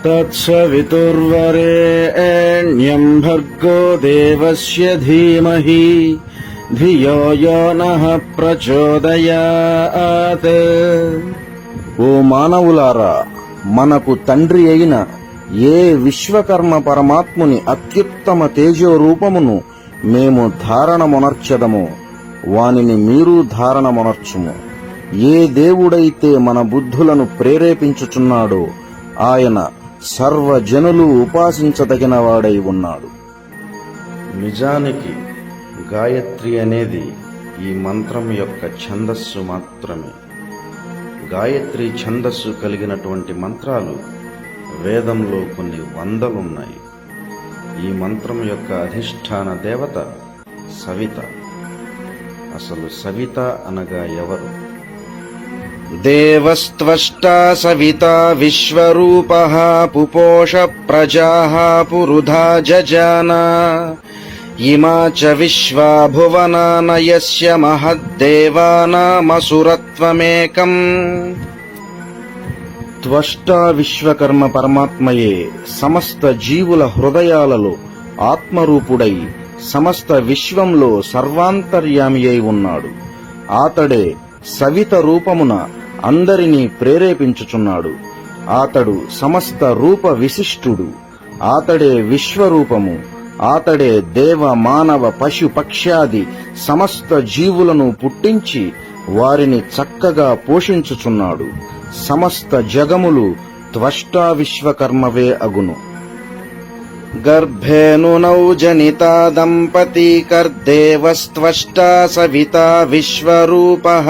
తత్సవితుర్వరేణ్యం భర్గో దేవస్య ధీమహి ధియో యో నః ప్రచోదయాత్. ఓ మానవులారా, మనకు తండ్రి అయిన ఏ విశ్వకర్మ పరమాత్ముని అత్యుత్తమ తేజో రూపమును మేము ధారణమొనర్చెదము, వానిని మీరు ధారణమొనర్చుము. ఏ దేవుడైతే మన బుద్ధులను ప్రేరేపించుచున్నాడో ఆయన సర్వజనులు ఉపాసించదగిన వాడై ఉన్నాడు. నిజానికి గాయత్రి అనేది ఈ మంత్రం యొక్క ఛందస్సు మాత్రమే. గాయత్రి ఛందస్సు కలిగినటువంటి మంత్రాలు వేదంలో కొన్ని వందలున్నాయి. ఈ మంత్రం యొక్క అధిష్టాన దేవత సవిత. అసలు సవిత అనగా ఎవరు? దేవస్త్వష్టా సవితా విశ్వరూపః పుపోష ప్రజాః పురుధా జజాన ఇమా చ విశ్వా భువనాన యస్య మహద్దేవానామసురత్వమేకం. త్వష్టా విశ్వకర్మ పరమాత్మయే సమస్త జీవుల హృదయాలలో ఆత్మరూపుడై సమస్త విశ్వంలో సర్వాంతర్యామి అయి ఉన్నాడు. ఆతడే సవిత రూపమున అందరినీ ప్రేరేపించుచున్నాడు. ఆతడు సమస్త రూప విశిష్టుడు. ఆతడే విశ్వరూపము. ఆతడే దేవ మానవ పశు పక్ష్యాది సమస్త జీవులను పుట్టించి వారిని చక్కగా పోషించుచున్నాడు. సమస్త జగములు త్వష్టా విశ్వకర్మవే అగును. గర్భేనునౌ జనితా దంపతి కర్దేవస్త్వష్టా సవితా విశ్వరూపః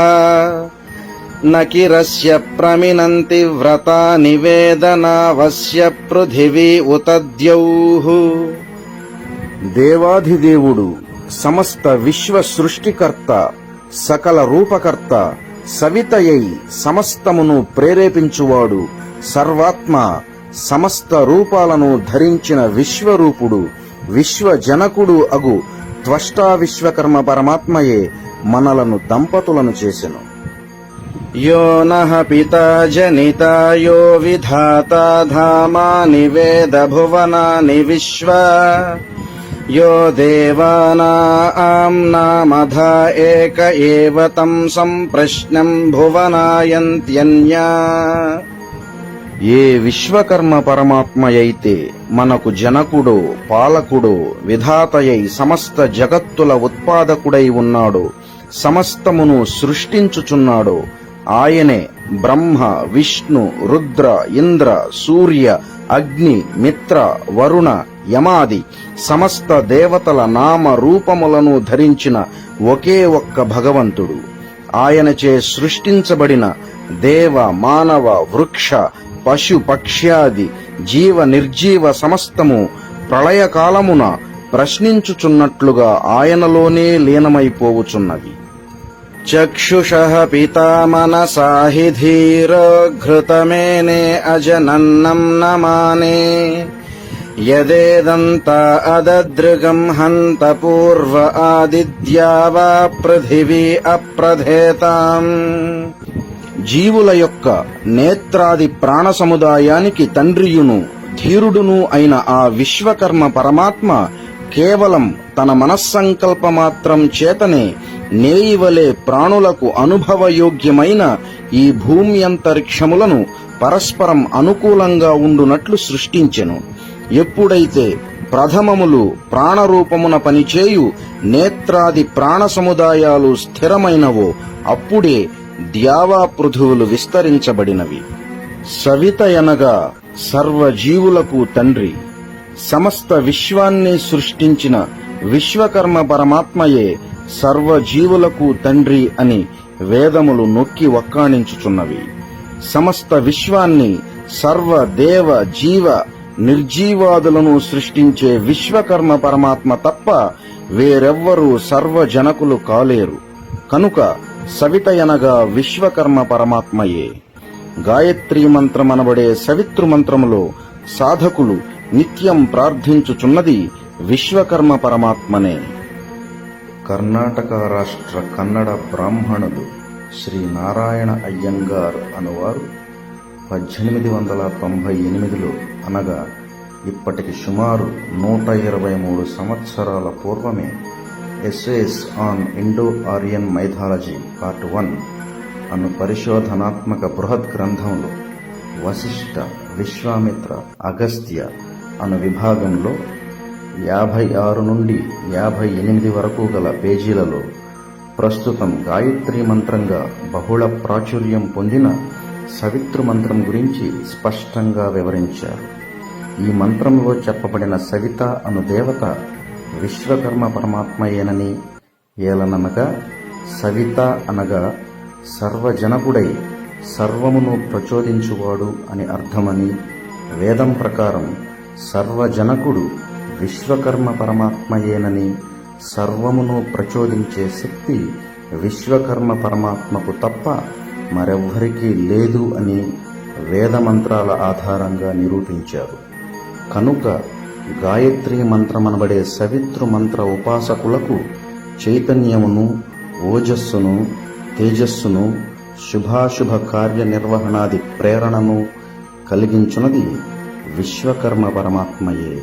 నకిరస్య ప్రమినంతి వ్రతా నివేదనావస్య పృథివీ ఉత ద్యౌః. దేవాధిదేవుడు సమస్త విశ్వ సృష్టికర్త సకల రూపకర్త సవితయై సమస్తమును ప్రేరేపించువాడు సర్వాత్మ సమస్త రూపాలను ధరించిన విశ్వరూపుడు విశ్వజనకుడు అగు త్వష్టా విశ్వకర్మ పరమాత్మయే మనలను దంపతులను చేసెను. యో నః పితా జనితా యో విధాతా ధామాని వేద భువనాని విశ్వ యో దేవానాం నామధ ఏక ఏవ తం సంప్రశ్నం భువనాయంత్యన్యా. ఏ విశ్వకర్మ పరమాత్మయైతే మనకు జనకుడో పాలకుడో విధాతయై సమస్త జగత్తుల ఉత్పాదకుడై ఉన్నాడో సమస్తమును సృష్టించుచున్నాడో ఆయనే బ్రహ్మ విష్ణు రుద్ర ఇంద్ర సూర్య అగ్ని మిత్ర వరుణ యమాది సమస్త దేవతల నామ రూపములను ధరించిన ఒకే ఒక్క భగవంతుడు. ఆయనచే సృష్టించబడిన దేవ మానవ వృక్ష పశు పక్ష్యాది జీవ నిర్జీవ సమస్తము ప్రళయకాలమున ప్రశ్నించుచున్నట్లుగా ఆయనలోనే లీనమైపోవుచున్నవి. చక్షుషః పితా మనసా హి ధీరో ఘృతమేనే అజనన్నం నమానే యదేదంత అదదృగం హంత పూర్వ ఆదిత్యా వా పృథివీ అప్రధేతాం. జీవుల యొక్క నేత్రాది ప్రాణ సముదాయానికి తండ్రియును ధీరుడును అయిన ఆ విశ్వకర్మ పరమాత్మ కేవలం తన మనస్సంకల్పమాత్రం చేతనే నేయివలే ప్రాణులకు అనుభవయోగ్యమైన ఈ భూమి అంతరిక్షములను పరస్పరం అనుకూలంగా ఉండునట్లు సృష్టించెను. ఎప్పుడైతే ప్రథమములు ప్రాణరూపమున పనిచేయు నేత్రాది ప్రాణ సముదాయాలు స్థిరమైనవో అప్పుడే ద్యావా పృథువులు విస్తరించబడినవి. సవిత అనగా సర్వజీవులకు తండ్రి. సమస్త విశ్వాన్ని సృష్టించిన విశ్వకర్మ పరమాత్మయే సర్వజీవులకు తండ్రి అని వేదములు నొక్కి వక్కాణించుచున్నవి. సమస్త విశ్వాన్ని సర్వ దేవ జీవ నిర్జీవాదులను సృష్టించే విశ్వకర్మ పరమాత్మ తప్ప వేరెవ్వరూ సర్వజనకులు కాలేరు. కనుక సవితయనగా విశ్వకర్మ పరమాత్మయే. గాయత్రీ మంత్రమనబడే సవితృ మంత్రములో సాధకులు నిత్యం ప్రార్థించుచున్నది విశ్వకర్మ పరమాత్మనే. కర్ణాటక రాష్ట్ర కన్నడ బ్రాహ్మణులు శ్రీ నారాయణ అయ్యంగార్ అనువారు 1898లో అనగా ఇప్పటికి సుమారు 123 సంవత్సరాల పూర్వమే essays on Indo Aryan mythology part 1 అను పరిశోధనాత్మక బృహత్ గ్రంథంలో వశిష్ఠ, విశ్వామిత్ర, అగస్త్య అను విభాగంలో 56 నుండి 58 వరకు గల పేజీలలో ప్రస్తుతం గాయత్రీ మంత్రంగా బహుళ ప్రాచుర్యం పొందిన సవితృ మంత్రం గురించి స్పష్టంగా వివరించారు. ఈ మంత్రంలో చెప్పబడిన సవిత అను దేవత విశ్వకర్మ పరమాత్మయేనని, ఏలననగా సవిత అనగా సర్వజనకుడై సర్వమును ప్రచోదించువాడు అని అర్థమని, వేదం ప్రకారం సర్వజనకుడు విశ్వకర్మ పరమాత్మయేనని, సర్వమును ప్రచోదించే శక్తి విశ్వకర్మ పరమాత్మకు తప్ప మరెవ్వరికీ లేదు అని వేదమంత్రాల ఆధారంగా నిరూపించారు. కనుక గాయత్రీ మంత్రమనబడే సవితృ మంత్ర ఉపాసకులకు చైతన్యమును, ఓజస్సును, తేజస్సును, శుభాశుభ కార్యనిర్వహణాది ప్రేరణను కలిగించున్నది విశ్వకర్మ పరమాత్మయే.